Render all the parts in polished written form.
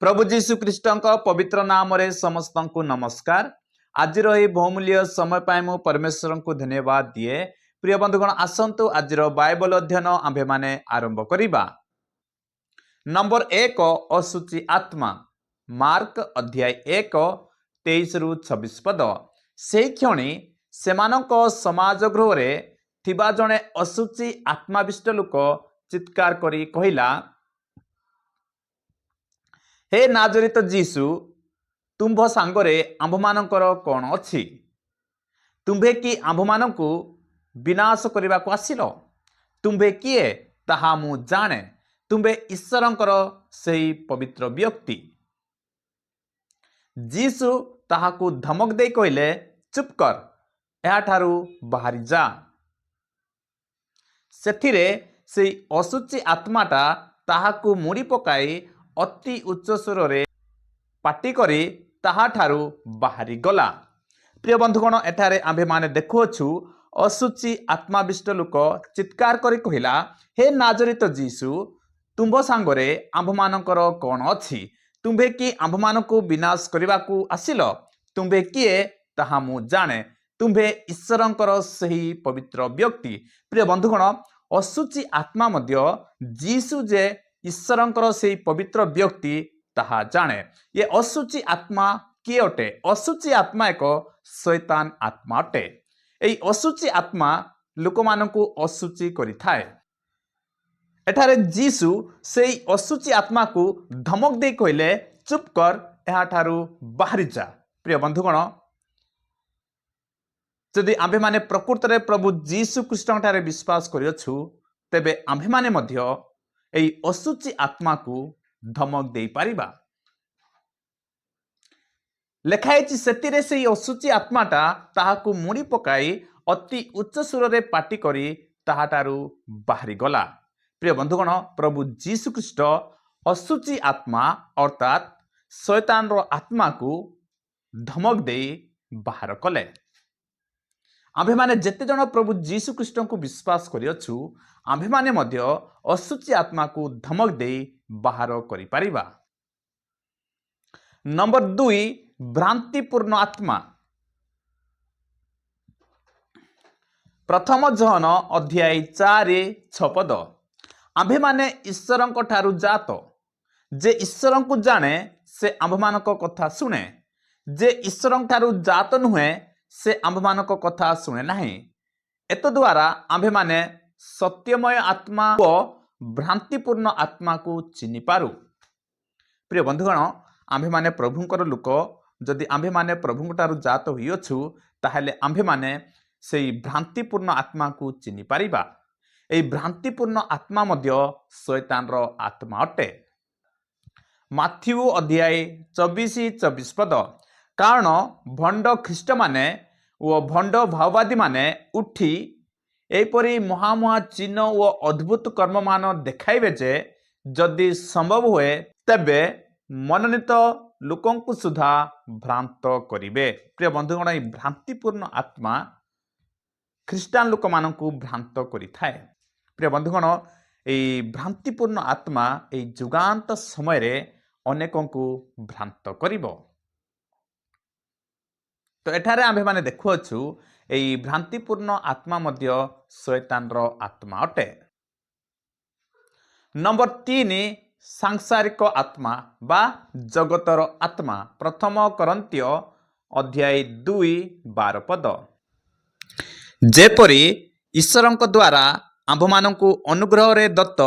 प्रभु जीशु ख्रीष्टଙ୍କ पवित्र नाम रे समस्त को नमस्कार। आज रही बहुमूल्य समय पाए मु परमेश्वर को धन्यवाद दिए। प्रिय बंधुगण आसंतु आज बाइबल अध्ययन आंभे माने आरंभ करिबा। नंबर 1 अशुचि आत्मा मार्क अध्याय 1 23 रु 26 पद। से क्षणी सेमानक समाज गृह रे थिबा जणे अशुचि आत्माविष्ट लोक चित्कार करी कहिला, हे नाजरित जीसु, तुम्भ सांगरे आंभमानकर कौन अछि? तुम्भे कि आंभमानकु विनाश करने को आसिल? तुम्भे किए ताहा मु जाने। तुम्भे ईश्वरंकर सही पवित्र व्यक्ति। जीसु ताहाकु धमक दे कहले, चुप कर, एहाठारु बाहरी जा। सेथिरे से अशुचि आत्माटा ताहाकु मुड़ी पकाई अति उच्च स्वर रे पाटी करी ताहाठारु बाहरी गला। प्रिय बंधुगण एठारे आंभे माने देखुछु अशुचि आत्माविष्ट लोक चित्कार करी कहिला, हे नाजरित जीसु, तुम्भ सांगरे आंभमानकर कौन अछि? तुम्भे कि आंभमानकु विनाश करिबाकु आसिल? तुम्भे किए ताहा मु जाने। तुम्भे ईश्वरंकर सही पवित्र व्यक्ति। प्रिय बंधुगण अशुचि आत्मा मध्य जीसु जे ईश्वरंकर सही पवित्र व्यक्ति ताहा जाने। ये अशुचि आत्मा किए अटे? अशुचि आत्मा एक शैतान आत्मा अटे। एई अशुचि आत्मा लोकमानंकु अशुचि करिथाए। एठारे जीसु सेई अशुचि आत्मा को धमक दे कहले, चुप कर, एहाठारु बाहरी जा। प्रिय बंधुगण जदि आंभे माने प्रकृत रे प्रभु जीसु ख्रीष्ट ठारे विश्वास करियछु, तेबे आंभे माने मध्य एई अशुचि आत्मा को धमक दे पारिबा। लेखाइछि सेतिरे सेई अशुचि आत्माटा ताहाकु मुड़ी पकाई अति उच्च सुर रे पाटी करी ताहाटारु बाहरी गला। प्रिय बंधुगण प्रभु जीसु ख्रीष्ट अशुचि आत्मा अर्थात शैतान रो आत्मा को धमक दे बाहर कले। आंभे माने जेते जन प्रभु जीसु ख्रीष्ट को विश्वास करियछु, आंभे माने मध्य अशुचि आत्मा को धमक दे बाहर करि परिबा। नंबर 2 भ्रांतिपूर्ण आत्मा। प्रथम जहन अध्याय 4:6 पद। आंभे माने ईश्वरंक ठारु जात, जे ईश्वरं को जाने से आंभमानक कथा सुने। जे ईश्वरं ठारु जात नुहे से आंभमानक कथा सुने नहीं। एत द्वारा आंभे माने सत्यमय आत्मा व भ्रांतिपूर्ण आत्मा को चिनी पारू। प्रिय बंधुगण आंभे माने प्रभुंकर लोक, जदि आंभे माने प्रभुंक ठारु जात होइछु, ताहेले आंभे माने सेई भ्रांतिपूर्ण आत्मा को चिनी पारिबा। एई भ्रांतिपूर्ण आत्मा मध्य शैतान रो आत्मा अटे। माथ्यू अध्याय 24:24 पद। कारण भंड ख्रीष्ट माने व भंड भाववादी माने उठी एपरी महामहा चिन्ह व अद्भुत कर्म मान देखाइबे जे जदि संभव हुए तेबे मनोनीत लोकंकु सुधा भ्रांत करिवे। प्रिय बंधुगण ई भ्रांतिपूर्ण आत्मा ख्रीष्टान लोक मानकु भ्रांत करिथाए। प्रिय बंधुगण ई भ्रांतिपूर्ण आत्मा ई जुगांत समय रे अनेकंकु भ्रांत करिवो। तो एठारे आंभे माने देखुअछु एई भ्रांतिपूर्ण आत्मा मध्य शैतान रो आत्मा अटे। नंबर 3 सांसारिक आत्मा बा जगतर आत्मा। प्रथम करंत्य अध्याय 2:12 पद। जेपरी ईश्वरंक द्वारा आंभमानंकु अनुग्रह रे दत्त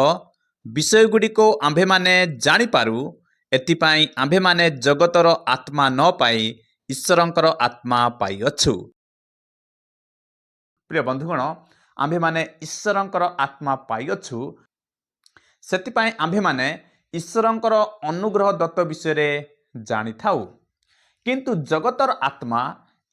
विषय गुड़िको आंभे माने जानी पारू, एथिपाई आंभे माने जगतर आत्मा न पाई ईश्वरंकर आत्मा पाई अछु। प्रिय बंधुगण आंभे माने ईश्वरंकर आत्मा पाई अछु, सेथिपाई आंभे माने ईश्वरंकर अनुग्रह दत्त विषय रे जानी थाउ। किंतु जगतर आत्मा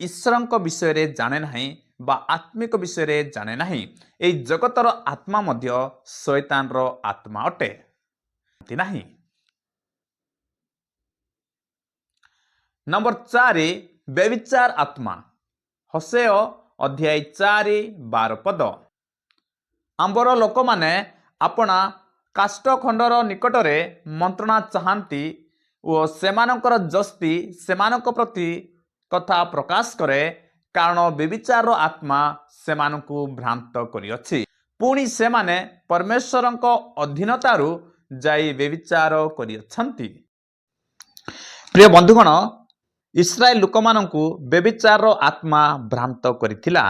ईश्वरंक विषय रे जाने नहीं बा आत्मिक विषय रे जाने नहीं। एई जगतर आत्मा मध्य शैतान रो आत्मा अटे नहीं। नंबर 4 व्यभिचार आत्मा। होसेय अध्याय 4:12 पद। आंबर लोक माने अपना काष्ठ खंडर निकटरे मंत्रणा चाहती, ଓ ସେମାନଙ୍କର ଜସ୍ତି ସେମାନଙ୍କ ପ୍ରତି କଥା ପ୍ରକାଶ କରେ, କାରଣ ବ୍ୟଭିଚାରର ଆତ୍ମା ସେମାନଙ୍କୁ ଭ୍ରାନ୍ତ କରିଅଛି। ପୁଣି ସେମାନେ ପରମେଶ୍ୱରଙ୍କ ଅଧୀନତାରୁ ଯାଇ ବ୍ୟଭିଚାର କରିଅଛନ୍ତି। ପ୍ରିୟ ବନ୍ଧୁଗଣ, ଇସ୍ରାଏଲ ଲୋକମାନଙ୍କୁ ବ୍ୟଭିଚାରର ଆତ୍ମା ଭ୍ରାନ୍ତ କରିଥିଲା।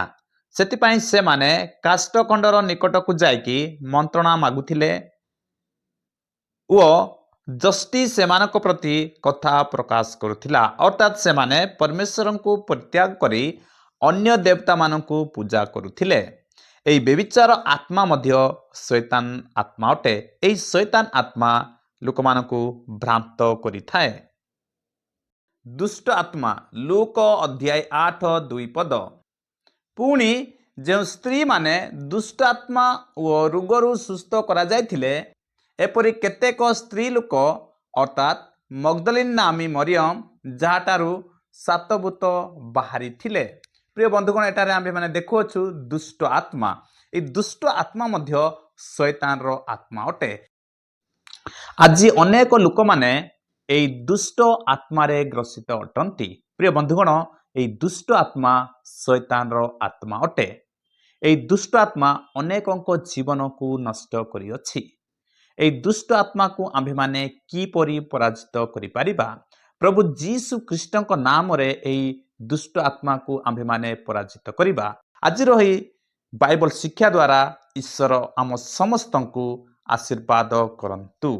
ସେଥିପାଇଁ ସେମାନେ କାଷ୍ଠଖଣ୍ଡର ନିକଟକୁ ଯାଇକି ମନ୍ତ୍ରଣା ମାଗୁଥିଲେ ଓ ଜଷ୍ଟି ସେମାନଙ୍କ ପ୍ରତି କଥା ପ୍ରକାଶ କରୁଥିଲା। ଅର୍ଥାତ୍ ସେମାନେ ପରମେଶ୍ୱରଙ୍କୁ ପରିତ୍ୟାଗ କରି ଅନ୍ୟ ଦେବତାମାନଙ୍କୁ ପୂଜା କରୁଥିଲେ। ଏହି ବ୍ୟଭିଚାର ଆତ୍ମା ମଧ୍ୟ ଶୈତାନ ଆତ୍ମା ଅଟେ। ଏହି ଶୈତାନ ଆତ୍ମା ଲୋକମାନଙ୍କୁ ଭ୍ରାନ୍ତ କରିଥାଏ। ଦୁଷ୍ଟ ଆତ୍ମା, ଲୁକ ଅଧ୍ୟାୟ 8:2। ପୁଣି ଯେଉଁ ସ୍ତ୍ରୀମାନେ ଦୁଷ୍ଟ ଆତ୍ମା ଓ ରୋଗରୁ ସୁସ୍ଥ କରାଯାଇଥିଲେ, ଏପରି କେତେକ ସ୍ତ୍ରୀ ଲୋକ ଅର୍ଥାତ୍ ମଗ୍ଦଲିନି ନାମୀ ମରିୟମ, ଯାହାଠାରୁ 7 ଭୂତ ବାହାରିଥିଲେ। ପ୍ରିୟ ବନ୍ଧୁଗଣ, ଏଠାରେ ଆମ୍ଭେମାନେ ଦେଖୁଅଛୁ ଦୁଷ୍ଟ ଆତ୍ମା। ଏହି ଦୁଷ୍ଟ ଆତ୍ମା ମଧ୍ୟ ଶୈତାନର ଆତ୍ମା ଅଟେ। ଆଜି ଅନେକ ଲୋକମାନେ ଏହି ଦୁଷ୍ଟ ଆତ୍ମାରେ ଗ୍ରସିତ ଅଟନ୍ତି। ପ୍ରିୟ ବନ୍ଧୁଗଣ, ଏହି ଦୁଷ୍ଟ ଆତ୍ମା ଶୈତାନର ଆତ୍ମା ଅଟେ। ଏହି ଦୁଷ୍ଟ ଆତ୍ମା ଅନେକଙ୍କ ଜୀବନକୁ ନଷ୍ଟ କରିଅଛି। ଏହି ଦୁଷ୍ଟ ଆତ୍ମାକୁ ଆମ୍ଭେମାନେ କିପରି ପରାଜିତ କରିପାରିବା? ପ୍ରଭୁ ଯୀଶୁ ଖ୍ରୀଷ୍ଟଙ୍କ ନାମରେ ଏହି ଦୁଷ୍ଟ ଆତ୍ମାକୁ ଆମ୍ଭେମାନେ ପରାଜିତ କରିବା। ଆଜିର ଏହି ବାଇବଲ ଶିକ୍ଷା ଦ୍ୱାରା ଈଶ୍ୱର ଆମ ସମସ୍ତଙ୍କୁ ଆଶୀର୍ବାଦ କରନ୍ତୁ।